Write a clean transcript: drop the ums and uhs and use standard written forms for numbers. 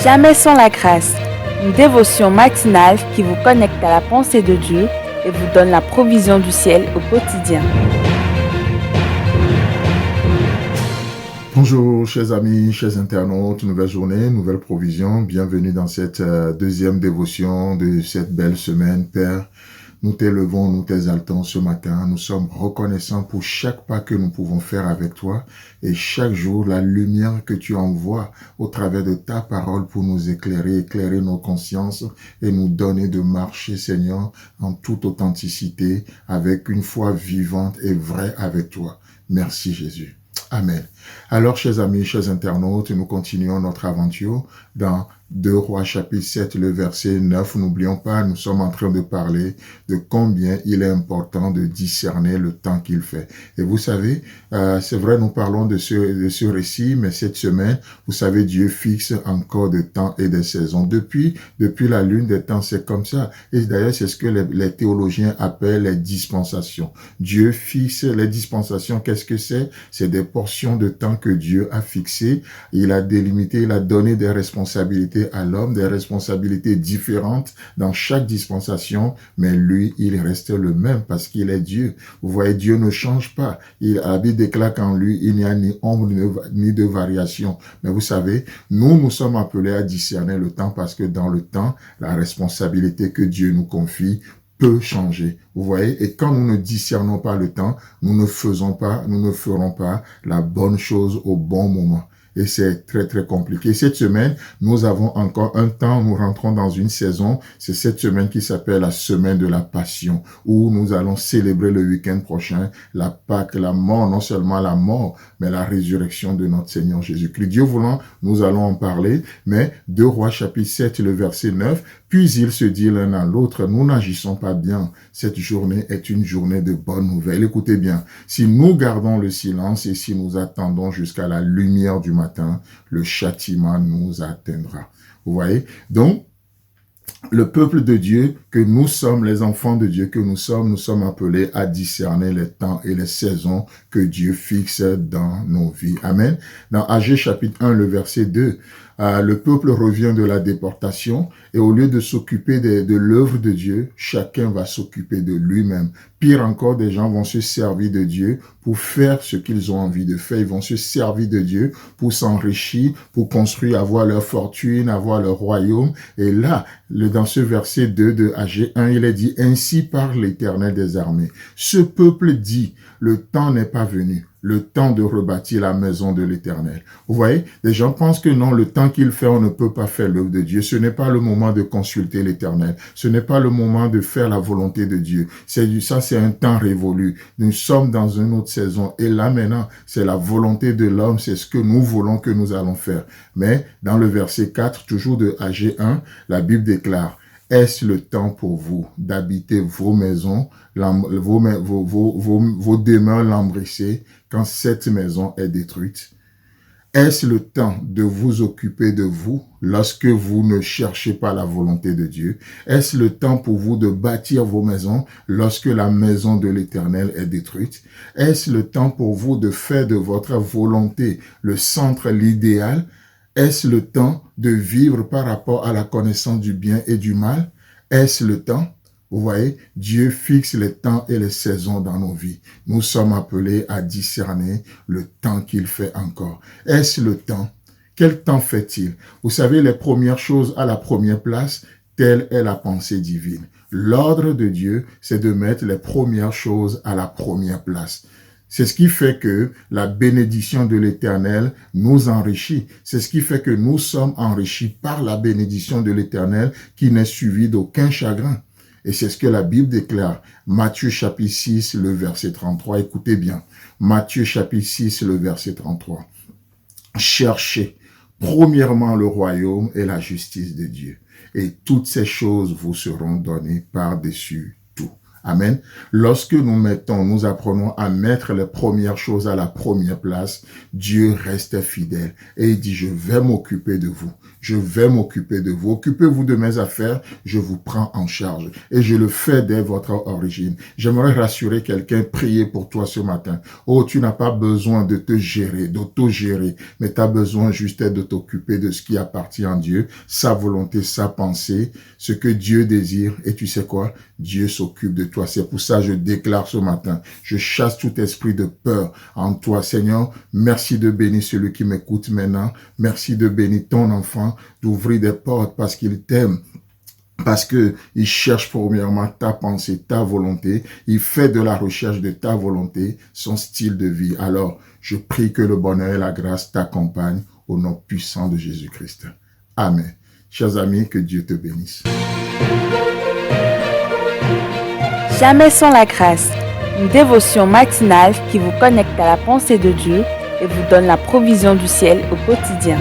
Jamais sans la grâce, une dévotion matinale qui vous connecte à la pensée de Dieu et vous donne la provision du ciel au quotidien. Bonjour chers amis, chers internautes, nouvelle journée, nouvelle provision. Bienvenue dans cette deuxième dévotion de cette belle semaine. Père, nous t'élevons, nous t'exaltons ce matin. Nous sommes reconnaissants pour chaque pas que nous pouvons faire avec toi et chaque jour la lumière que tu envoies au travers de ta parole pour nous éclairer, éclairer nos consciences et nous donner de marcher, Seigneur, en toute authenticité avec une foi vivante et vraie avec toi. Merci Jésus. Amen. Alors, chers amis, chers internautes, nous continuons notre aventure dans 2 Rois chapitre 7, le verset 9. N'oublions pas, nous sommes en train de parler de combien il est important de discerner le temps qu'il fait. Et vous savez, c'est vrai, nous parlons de ce récit, mais cette semaine, vous savez, Dieu fixe encore des temps et des saisons. Depuis la lune des temps, c'est comme ça. Et d'ailleurs, c'est ce que les théologiens appellent les dispensations. Dieu fixe les dispensations. Qu'est-ce que c'est? C'est des portions de temps que Dieu a fixées. Il a délimité, il a donné des responsabilités à l'homme, des responsabilités différentes dans chaque dispensation, mais lui, il reste le même parce qu'il est Dieu. Vous voyez, Dieu ne change pas. La Bible déclare qu'en lui, il n'y a ni ombre ni de variation. Mais vous savez, nous sommes appelés à discerner le temps parce que dans le temps, la responsabilité que Dieu nous confie peut changer. Vous voyez, et quand nous ne discernons pas le temps, nous ne ferons pas la bonne chose au bon moment. Et c'est très, très compliqué. Cette semaine, nous avons encore un temps, nous rentrons dans une saison, c'est cette semaine qui s'appelle la semaine de la Passion, où nous allons célébrer le week-end prochain la Pâque, la mort, non seulement la mort, mais la résurrection de notre Seigneur Jésus-Christ. Dieu voulant, nous allons en parler, mais 2 Rois chapitre 7, le verset 9, puis ils se disent l'un à l'autre, nous n'agissons pas bien. Cette journée est une journée de bonnes nouvelles. Écoutez bien, si nous gardons le silence et si nous attendons jusqu'à la lumière du matin, le châtiment nous atteindra. Vous voyez? Donc, le peuple de Dieu que nous sommes, les enfants de Dieu que nous sommes appelés à discerner les temps et les saisons que Dieu fixe dans nos vies. Amen. Dans Agé chapitre 1, le verset 2, le peuple revient de la déportation et au lieu de s'occuper de l'œuvre de Dieu, chacun va s'occuper de lui-même. Pire encore, des gens vont se servir de Dieu pour faire ce qu'ils ont envie de faire. Ils vont se servir de Dieu pour s'enrichir, pour construire, avoir leur fortune, avoir leur royaume. Et là, dans ce verset 2 de Agé 1, il est dit « Ainsi parle l'Éternel des armées. Ce peuple dit, le temps n'est pas venu. Le temps de rebâtir la maison de l'Éternel. » Vous voyez, les gens pensent que non, le temps qu'il fait, on ne peut pas faire l'œuvre de Dieu. Ce n'est pas le moment de consulter l'Éternel. Ce n'est pas le moment de faire la volonté de Dieu. Ça, c'est un temps révolu. Nous sommes dans une autre saison. Et là, maintenant, c'est la volonté de l'homme. C'est ce que nous voulons que nous allons faire. Mais dans le verset 4, toujours de Agé 1, la Bible déclare, « Est-ce le temps pour vous d'habiter vos maisons, vos demeures lambrissées, quand cette maison est détruite? Est-ce le temps de vous occuper de vous lorsque vous ne cherchez pas la volonté de Dieu? Est-ce le temps pour vous de bâtir vos maisons lorsque la maison de l'Éternel est détruite? Est-ce le temps pour vous de faire de votre volonté le centre, l'idéal? Est-ce le temps de vivre par rapport à la connaissance du bien et du mal? Est-ce le temps? Vous voyez, Dieu fixe les temps et les saisons dans nos vies. Nous sommes appelés à discerner le temps qu'il fait encore. Est-ce le temps? Quel temps fait-il? Vous savez, les premières choses à la première place, telle est la pensée divine. L'ordre de Dieu, c'est de mettre les premières choses à la première place. C'est ce qui fait que la bénédiction de l'Éternel nous enrichit. C'est ce qui fait que nous sommes enrichis par la bénédiction de l'Éternel qui n'est suivie d'aucun chagrin. Et c'est ce que la Bible déclare. Matthieu chapitre 6, le verset 33. Écoutez bien. Matthieu chapitre 6, le verset 33. Cherchez premièrement le royaume et la justice de Dieu. Et toutes ces choses vous seront données par-dessus tout. Amen. Lorsque nous apprenons à mettre les premières choses à la première place, Dieu reste fidèle et il dit, je vais m'occuper de vous. Je vais m'occuper de vous. Occupez-vous de mes affaires, je vous prends en charge. Et je le fais dès votre origine. J'aimerais rassurer quelqu'un, prier pour toi ce matin. Oh, tu n'as pas besoin de te gérer, d'auto-gérer, mais tu as besoin juste de t'occuper de ce qui appartient à Dieu, sa volonté, sa pensée, ce que Dieu désire. Et tu sais quoi? Dieu s'occupe de toi. C'est pour ça que je déclare ce matin, je chasse tout esprit de peur en toi. Seigneur, merci de bénir celui qui m'écoute maintenant. Merci de bénir ton enfant, d'ouvrir des portes parce qu'il t'aime. Parce que il cherche premièrement ta pensée, ta volonté. Il fait de la recherche de ta volonté son style de vie. Alors, je prie que le bonheur et la grâce t'accompagnent au nom puissant de Jésus-Christ. Amen. Chers amis, que Dieu te bénisse. Jamais sans la grâce, une dévotion matinale qui vous connecte à la pensée de Dieu et vous donne la provision du ciel au quotidien.